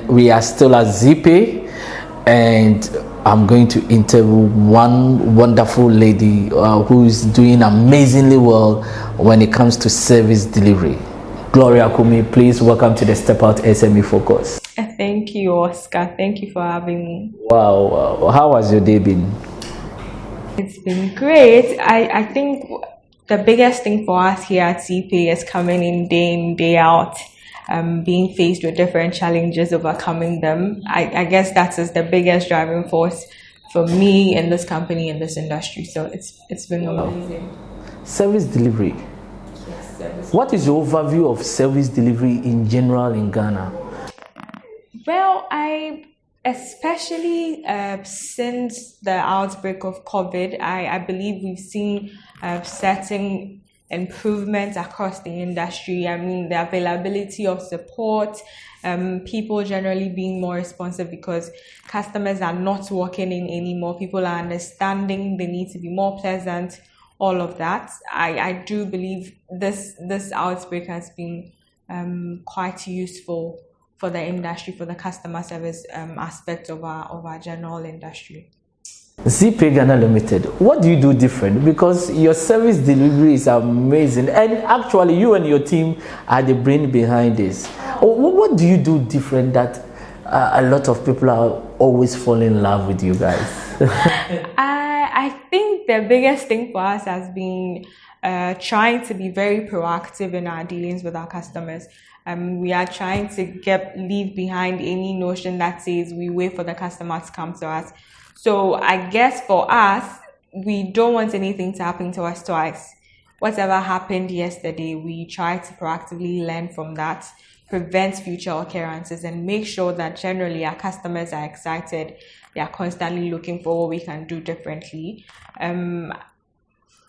we are still at Zeepay, and I'm going to interview one wonderful lady who is doing amazingly well when it comes to service delivery. Gloria Kumi, please welcome to the STEPOUT SME Focus. Thank you, Oscar. Thank you for having me. Wow. How has your day been? It's been great. I think the biggest thing for us here at Zeepay is coming in, day out, being faced with different challenges, overcoming them. I guess that is the biggest driving force for me in this company, in this industry. So it's been amazing. Service delivery. Yes, service. What is your overview of service delivery in general in Ghana? Well, especially since the outbreak of COVID, I believe we've seen certain improvements across the industry. I mean, the availability of support, people generally being more responsive because customers are not walking in anymore. People are understanding they need to be more pleasant, all of that. I do believe this outbreak has been quite useful for the industry, for the customer service aspect of our general industry. Zeepay Ghana Limited, what do you do different? Because your service delivery is amazing, and actually you and your team are the brain behind this. What do you do different that a lot of people are always falling in love with you guys? I think the biggest thing for us has been trying to be very proactive in our dealings with our customers. We are trying to leave behind any notion that says we wait for the customer to come to us. So I guess for us, we don't want anything to happen to us twice. Whatever happened yesterday, we try to proactively learn from that, prevent future occurrences, and make sure that generally our customers are excited. They are constantly looking for what we can do differently.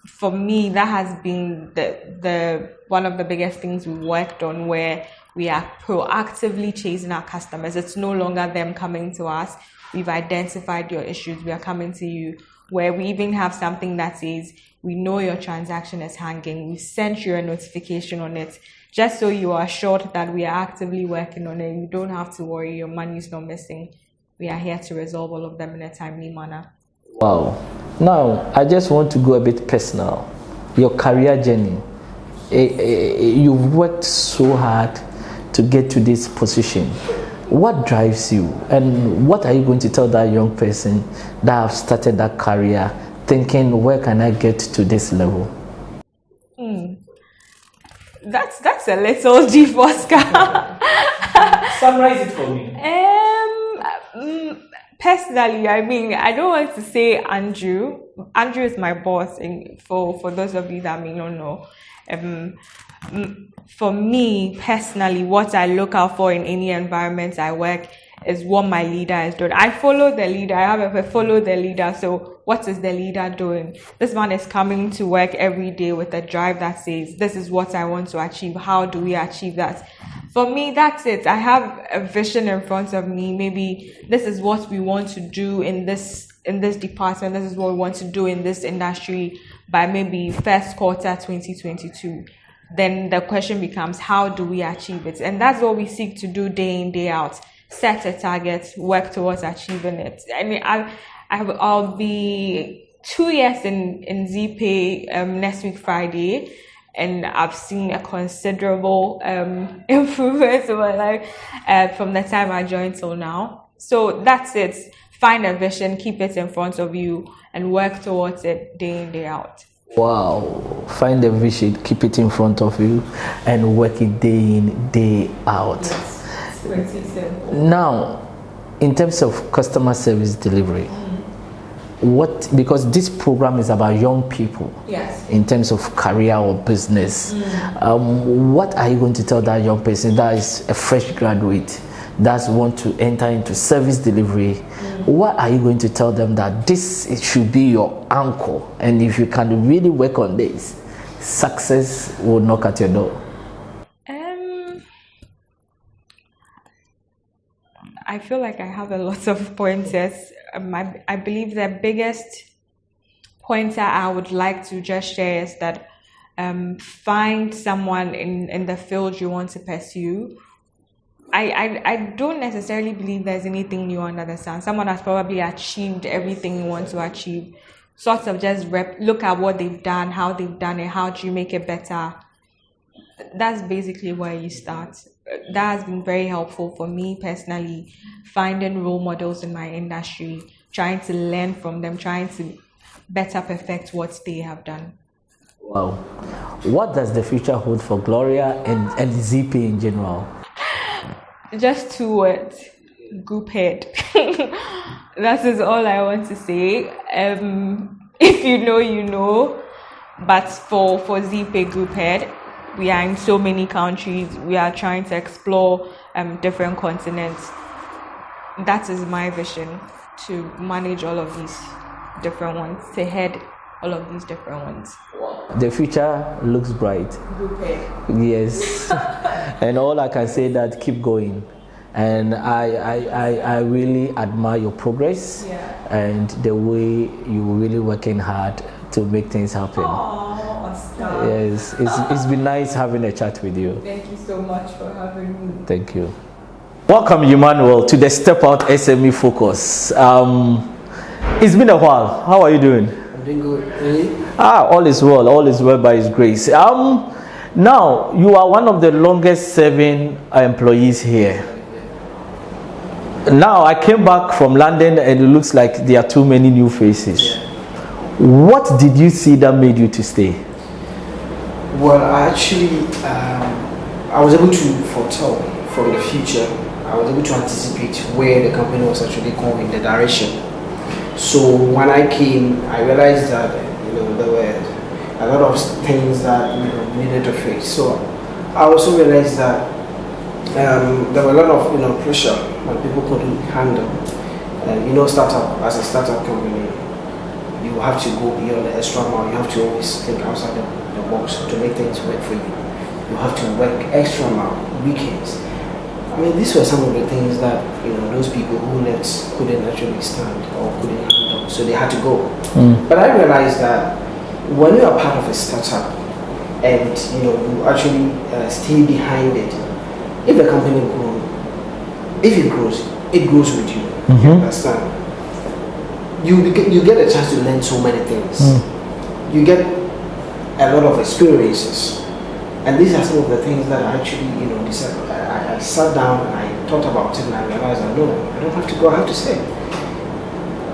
For me, that has been the one of the biggest things we worked on, where we are proactively chasing our customers. It's no longer them coming to us. We've identified your issues. We are coming to you, where we even have something that says, we know your transaction is hanging. We sent you a notification on it, just so you are assured that we are actively working on it. You don't have to worry, your money is not missing. We are here to resolve all of them in a timely manner. Wow. Now, I just want to go a bit personal. Your career journey. You've worked so hard to get to this position. What drives you, and what are you going to tell that young person that have started that career thinking, where can I get to this level? That's a little deep, Oscar. Summarize it for me. Personally, I mean, I don't want to say Andrew. Andrew is my boss, for those of you that may not know. For me, personally, what I look out for in any environment I work is what my leader is doing. I follow the leader. I have a follow the leader. So what is the leader doing? This man is coming to work every day with a drive that says, this is what I want to achieve. How do we achieve that? For me, that's it. I have a vision in front of me. Maybe this is what we want to do in this department. This is what we want to do in this industry by maybe first quarter 2022. Then the question becomes, how do we achieve it? And that's what we seek to do day in, day out. Set a target, work towards achieving it. I mean, I'll be 2 years in Zeepay next week Friday, and I've seen a considerable improvement in my life from the time I joined till now. So that's it. Find a vision, keep it in front of you, and work towards it day in, day out. Wow. Find a vision, keep it in front of you, and work it day in, day out. Yes, it's pretty simple. Now, in terms of customer service delivery, because this program is about young people, yes, in terms of career or business, what are you going to tell that young person that is a fresh graduate that want to enter into service delivery? What are you going to tell them that it should be your anchor, and if you can really work on this, success will knock at your door? I feel like I have a lot of pointers. I believe the biggest pointer I would like to just share is that find someone in the field you want to pursue I don't necessarily believe there's anything new under the sun. Someone has probably achieved everything you want to achieve. Sort of just look at what they've done, how they've done it, how do you make it better. That's basically where you start. That has been very helpful for me personally, finding role models in my industry, trying to learn from them, trying to better perfect what they have done. Wow. What does the future hold for Gloria and Zeepay in general? Just 2 words: group head. That is all I want to say. If you know, you know. But for Zeepay group head, we are in so many countries. We are trying to explore different continents. That is my vision, to manage all of these different ones, to head all of these different ones. The future looks bright. Group head. Yes. And all I can say that keep going. And I really admire your progress, and the way you're really working hard to make things happen. Yes, it's been nice having a chat with you. Thank you so much for having me. Thank you. Welcome, Emmanuel, to the Step Out SME Focus. It's been a while. How are you doing? I'm doing good. Really? All is well by His grace. Now, you are one of the longest serving employees here. Now, I came back from London and it looks like there are too many new faces. What did you see that made you to stay? Well, I actually, I was able to foretell from the future. I was able to anticipate where the company was actually going, the direction. So when I came, I realized that there were a lot of things that needed to fix. So I also realized that there were a lot of pressure that people couldn't handle. As a startup company, you have to go beyond the extra mile. You have to always think outside the box to make things work for you. You have to work extra mile, weekends. I mean, these were some of the things that those people who left couldn't actually stand or couldn't handle, so they had to go. But I realized that when you are part of a startup and you actually stay behind it, if the company grows, if it grows with you. You understand? You get a chance to learn so many things. You get a lot of experiences, and these are some of the things that I actually decided. I sat down and I thought about it, and I realized that no, I don't have to go. I have to stay.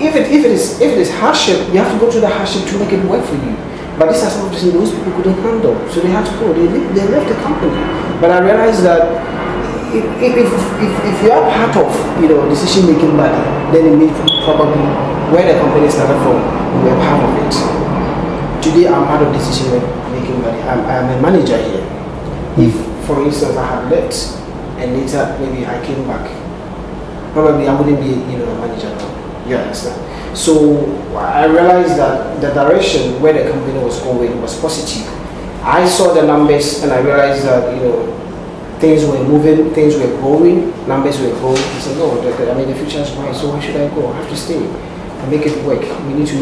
If it is hardship, you have to go through the hardship to make it work for you. But these are some of the things those people couldn't handle, so they had to go. They left the company. But I realized that if you are part of decision making body, then it means probably where the company started from, we were part of it. Today I'm part of decision making body. I'm a manager here. If, for instance, I had left and later maybe I came back, probably I wouldn't be a manager now. You understand? So I realized that the direction where the company was going was positive. I saw the numbers and I realized that things were moving, things were growing, numbers were growing. I said, no, the future is bright, so why should I go? I have to stay and make it work. We need to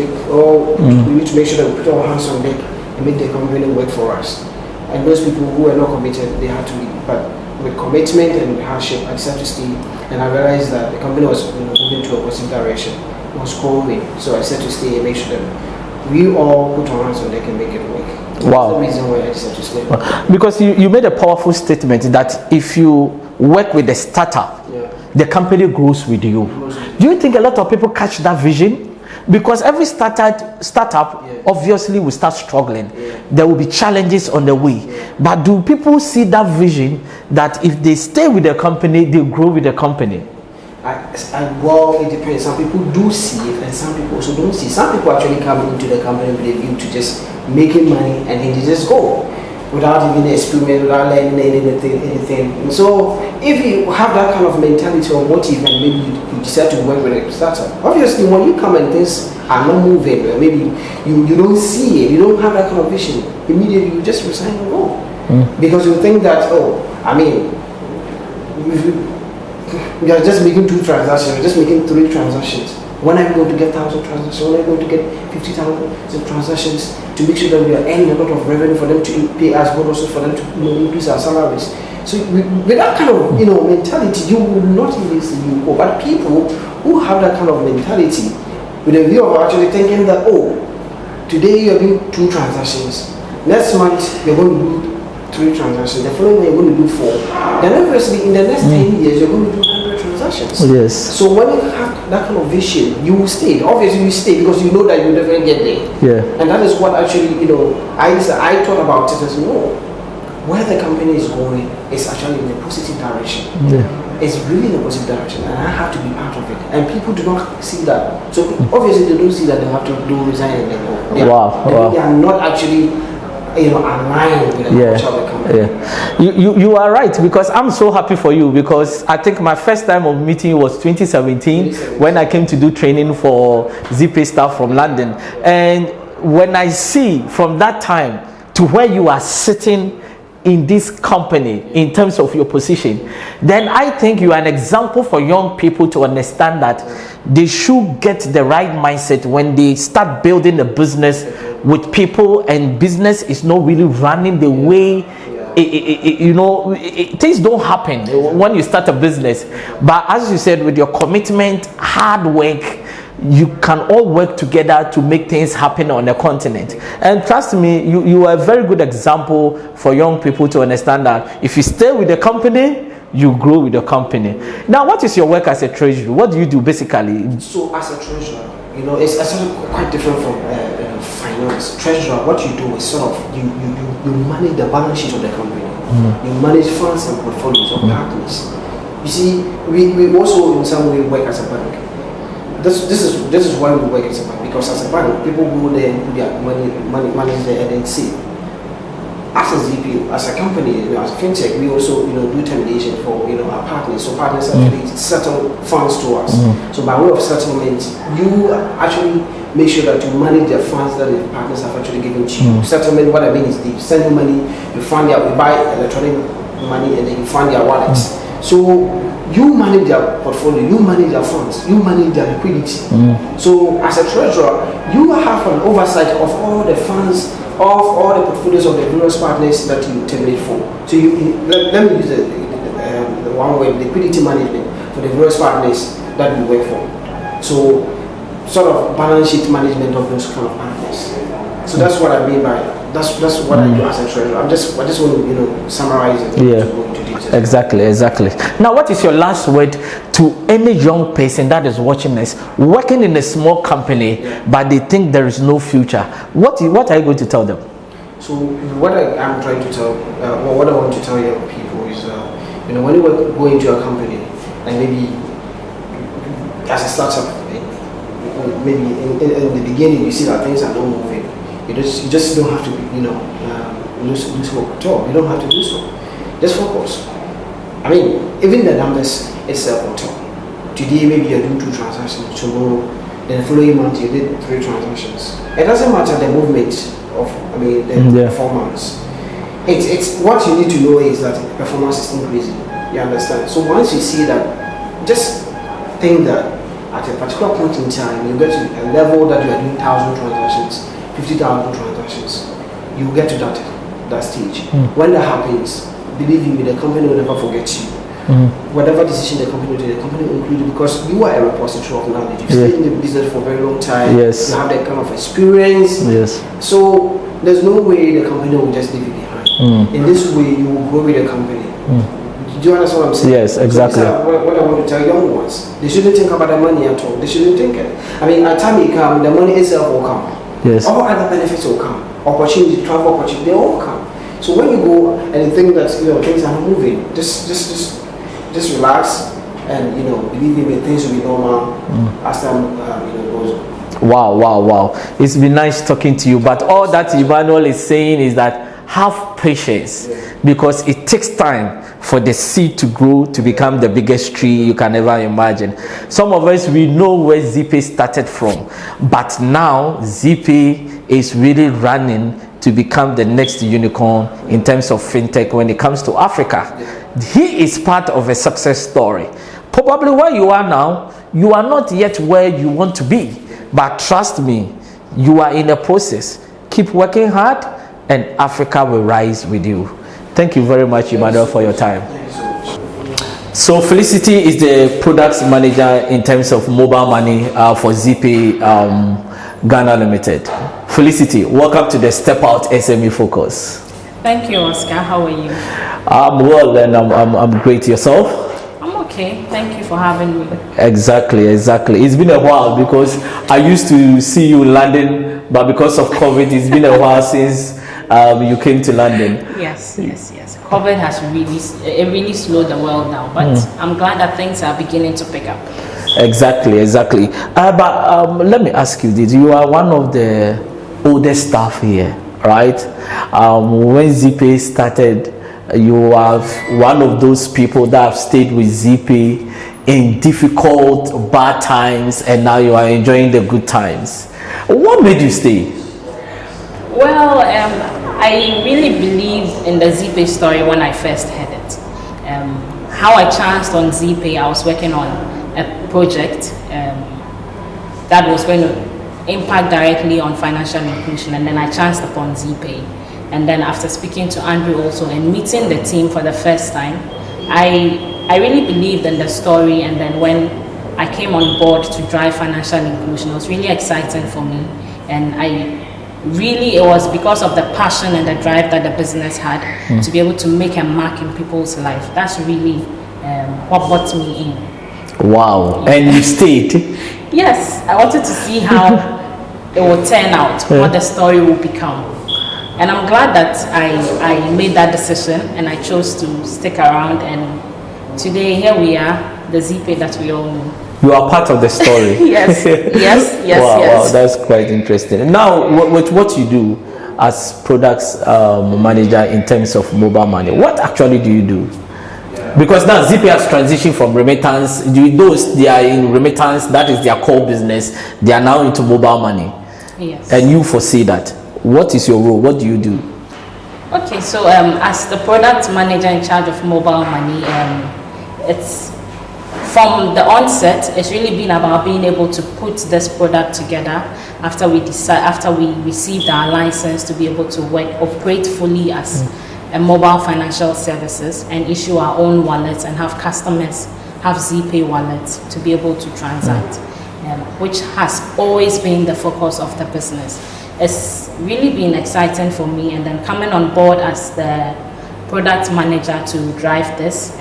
make sure that we put our hands on deck and make the company work for us. And those people who were not committed, they had to leave. But with commitment and hardship, I decided to stay. And I realized that the company was moving to a positive direction. It was growing. So I decided to stay and make sure that we all put our hands on deck and make it work. Wow. That's the reason why I decided to stay. Because you made a powerful statement that if you work with a startup, the company grows with you. Do you think a lot of people catch that vision? Because every startup obviously will start struggling. There will be challenges on the way. But do people see that vision that if they stay with the company, they grow with the company? Well, it depends. Some people do see it and some people also don't see it. Some people actually come into the company with a view to just making money and then they just go without even experiment, without learning anything. And so if you have that kind of mentality or motive and maybe you decide to work with a startup, obviously when you come and things are not moving, or maybe you don't see it, you don't have that kind of vision, immediately you just resign and go. Because you think that, we are just making 2 transactions, we're just making 3 transactions. When are we going to get 1,000 transactions? When are we going to get 50,000 transactions to make sure that we are earning a lot of revenue for them to pay us, but also for them to increase our salaries? So with that kind of mentality, you will not even see you go. But people who have that kind of mentality, with a view of actually thinking that, oh, today you're doing 2 transactions, next month you're going to do 3 transactions, the following month you're going to do 4. Then obviously in the next 10 years you're going to do 100 transactions. Yes. So when you have that kind of vision, you will stay. Obviously you stay because you know that you'll never get there. Yeah. And that is what actually, I thought about it as no. Where the company is going is actually in a positive direction. Yeah. It's really in a positive direction, and I have to be part of it. And people do not see that. So obviously they don't see that they have to do resign and then go. They are not actually aligned with the culture of the company. Yeah. You are right, because I'm so happy for you, because I think my first time of meeting was 2017 when I came to do training for Zeepay staff from London. And when I see from that time to where you are sitting in this company in terms of your position, then I think you are an example for young people to understand that they should get the right mindset when they start building a business with people, and business is not really running the way things don't happen when you start a business. But as you said, with your commitment, hard work, you can all work together to make things happen on the continent. And trust me, you are a very good example for young people to understand that if you stay with the company, you grow with the company. Now, what is your work as a treasurer? What do you do basically? So as a treasurer, it's actually quite different from finance. Treasurer, what you do is sort of you manage the balance sheet of the company. You manage funds and portfolios of partners. You see, we also in some way work as a bank. This is why we work as a bank, because as a bank, people go there and put their money there and then save. As a Zeepay, as a company, as a fintech, we also do termination for our partners. So partners actually settle funds to us. So by way of settlement, you actually make sure that you manage the funds that the partners have actually given to you. Settlement, what I mean is they send you money, you buy electronic money, and then you fund their wallets. So you manage their portfolio, you manage their funds, you manage their liquidity. So as a treasurer, you have an oversight of all the funds, of all the portfolios of the various partners that you terminate for. So let me use the one word, liquidity management for the various partners that we work for. So sort of balance sheet management of those kind of partners. So that's what I mean by that's what I do as a treasurer. I just want to summarize it. Exactly. Now, what is your last word to any young person that is watching us, working in a small company, but they think there is no future? What are you going to tell them? So what I'm trying to tell, what I want to tell young people is, when you go into a company, and maybe as a startup, maybe in the beginning you see that things are not moving. You just don't have to lose hope at all. You don't have to do so. Just focus. I mean, even the numbers itself will tell. Today maybe you're doing 2 transactions. Tomorrow, then the following month you did 3 transactions. It doesn't matter the movement of the performance. It's what you need to know is that performance is increasing. You understand? So once you see that, just think that at a particular point in time, you get to a level that you are doing 1,000 transactions, 50,000 transactions. You get to that stage. When that happens, believe me, the company will never forget you. Whatever decision the company will do, the company will include you, because you are a repository of knowledge. You've stayed in the business for a very long time. You have that kind of experience. So there's no way the company will just leave you behind. In this way, you will grow with the company. Do you understand what I'm saying? Yes, exactly. So what I want to tell young ones, they shouldn't think about the money at all. They shouldn't think it. I mean, at time it comes, the money itself will come. All other benefits will come. Opportunity, travel opportunity, they all come. So when you go and you think that things are not moving, just relax, and believe me, things will be normal as time goes on. Wow. It's been nice talking to you, but all that Emmanuel is saying is that have patience, because it takes time for the seed to grow to become the biggest tree you can ever imagine. Some of us, we know where Zeepay started from, but now Zeepay is really running to become the next unicorn in terms of fintech when it comes to Africa. He is part of a success story. Probably where you are now, you are not yet where you want to be, but trust me, you are in a process. Keep working hard and Africa will rise with you. Thank you very much, Emmanuel, for your time. So Felicity is the product manager in terms of mobile money for Zeepay Ghana Limited. Felicity, welcome to the STEPOUT SME Focus. Thank you, Oscar. How are you? I'm well, and I'm great. Yourself? I'm okay. Thank you for having me. Exactly. It's been a while because I used to see you in London, but because of COVID, it's been a while since you came to London. Yes. COVID has really slowed the world down, but I'm glad that things are beginning to pick up. Exactly. But let me ask you this: you are one of the oldest staff here, right? When Zeepay started, you are one of those people that have stayed with Zeepay in difficult, bad times, and now you are enjoying the good times. What made you stay? Well, I really believed in the Zeepay story when I first heard it. How I chanced on Zeepay, I was working on a project that was going to impact directly on financial inclusion, and then I chanced upon Zeepay. And then after speaking to Andrew also and meeting the team for the first time, I really believed in the story, and then when I came on board to drive financial inclusion, it was really exciting for me, and it was because of the passion and the drive that the business had to be able to make a mark in people's life. That's really what brought me in. Wow. And you stayed? Yes, I wanted to see how it would turn out, what the story would become. And I'm glad that I made that decision and I chose to stick around, and today here we are, the Zeepay that we all know. You are part of the story. Yes. Wow, that's quite interesting. Now, with what you do as products manager in terms of mobile money, what actually do you do? Because now Zeepay has transitioned from remittance. Those they are in remittance, that is their core business. They are now into mobile money. Yes. And you foresee that. What is your role? What do you do? Okay, so as the product manager in charge of mobile money, it's from the onset, it's really been about being able to put this product together after we received our license to be able to operate fully as a mobile financial services and issue our own wallets and have customers have Zeepay wallets to be able to transact, which has always been the focus of the business. It's really been exciting for me, and then coming on board as the product manager to drive this.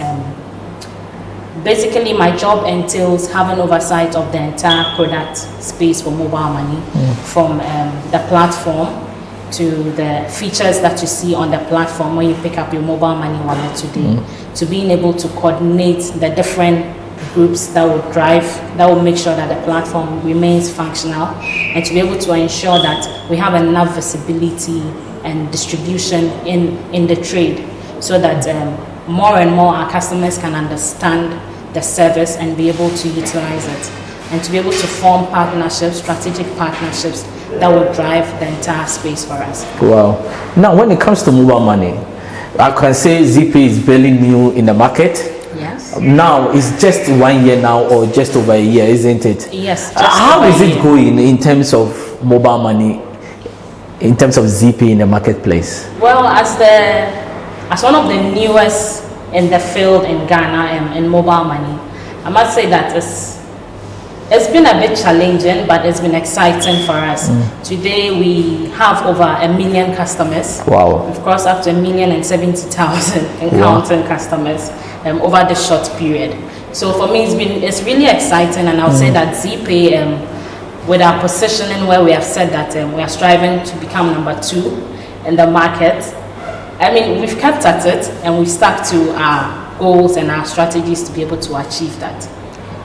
Basically, my job entails having oversight of the entire product space for mobile money, from the platform to the features that you see on the platform when you pick up your mobile money wallet today, to being able to coordinate the different groups that will make sure that the platform remains functional, and to be able to ensure that we have enough visibility and distribution in the trade, so that more and more our customers can understand the service and be able to utilize it, and to be able to form partnerships, strategic partnerships that will drive the entire space for us. Wow. Now, when it comes to mobile money, I can say Zeepay is barely new in the market. Yes. Now, it's just 1 year now, or just over a year, isn't it? Yes. How is it going in terms of mobile money, in terms of Zeepay in the marketplace? Well, as one of the newest in the field in Ghana in mobile money, I must say that it's been a bit challenging, but it's been exciting for us. Today we have over 1 million customers. Wow. We've crossed up to 1,070,000 and counting customers over this short period. So for me, it's really exciting, and I would say that Zeepay, with our positioning where we have said that we are striving to become number 2 in the market, I mean, we've kept at it, and we've stuck to our goals and our strategies to be able to achieve that.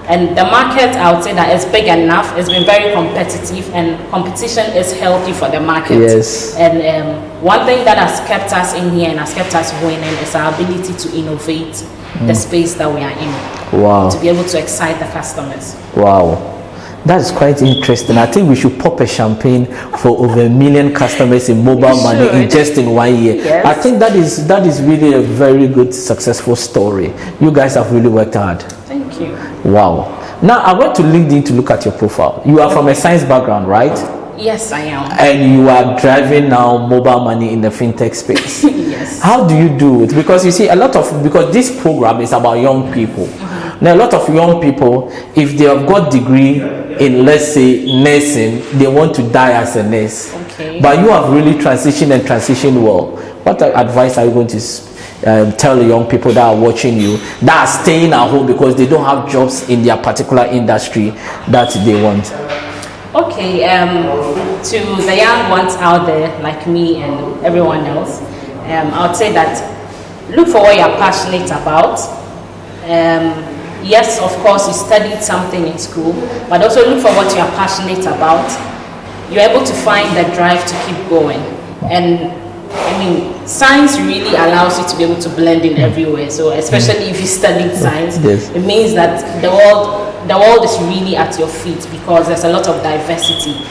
And the market, I would say that it's big enough. It's been very competitive, and competition is healthy for the market. Yes. And one thing that has kept us in here and has kept us winning is our ability to innovate the space that we are in. Wow. To be able to excite the customers. Wow. That's quite interesting. I think we should pop a champagne for over 1 million customers in mobile money in just in 1 year. Yes. I think that is really a very good, successful story. You guys have really worked hard. Thank you. Wow. Now I went to LinkedIn to look at your profile. You are from a science background, right? Yes, I am. And you are driving now mobile money in the fintech space. Yes. How do you do it? Because you see, because this program is about young people. Now, a lot of young people, if they have got degree in, let's say, nursing, they want to die as a nurse. Okay. But you have really transitioned well. What advice are you going to tell the young people that are watching you, that are staying at home because they don't have jobs in their particular industry that they want? Okay, to the young ones out there, like me and everyone else, I would say that look for what you're passionate about. Yes, of course, you studied something in school, but also look for what you're passionate about. You're able to find the drive to keep going. And I mean, science really allows you to be able to blend in everywhere. So especially if you studied science, yes. It means that the world is really at your feet, because there's a lot of diversity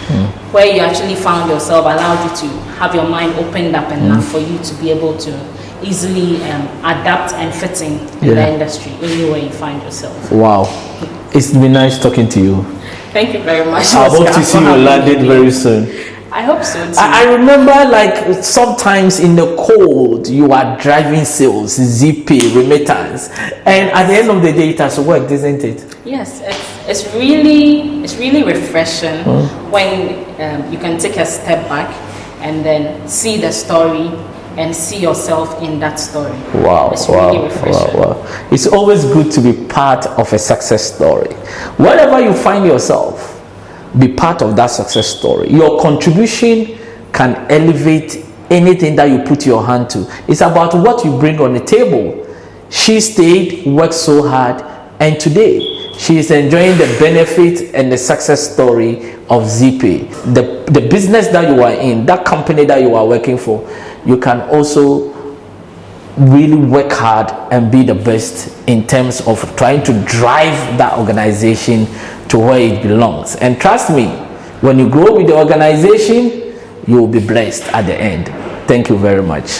where you actually found yourself, allowed you to have your mind opened up enough for you to be able to easily adapt and fit in the industry anywhere you find yourself. Wow, it's been nice talking to you. Thank you very much. I hope to see you landed very soon. I hope so too. I remember, like, sometimes in the cold you are driving sales, Zeepay, remittance, and at the end of the day it has worked, isn't it? Yes, it's really refreshing when you can take a step back and then see the story and see yourself in that story. Wow, it's really refreshing. Wow. It's always good to be part of a success story. Wherever you find yourself, be part of that success story. Your contribution can elevate anything that you put your hand to. It's about what you bring on the table. She stayed, worked so hard, and today she is enjoying the benefit and the success story of Zeepay. The business that you are in, that company that you are working for, you can also really work hard and be the best in terms of trying to drive that organization to where it belongs. And trust me, when you grow with the organization, you will be blessed at the end. Thank you very much.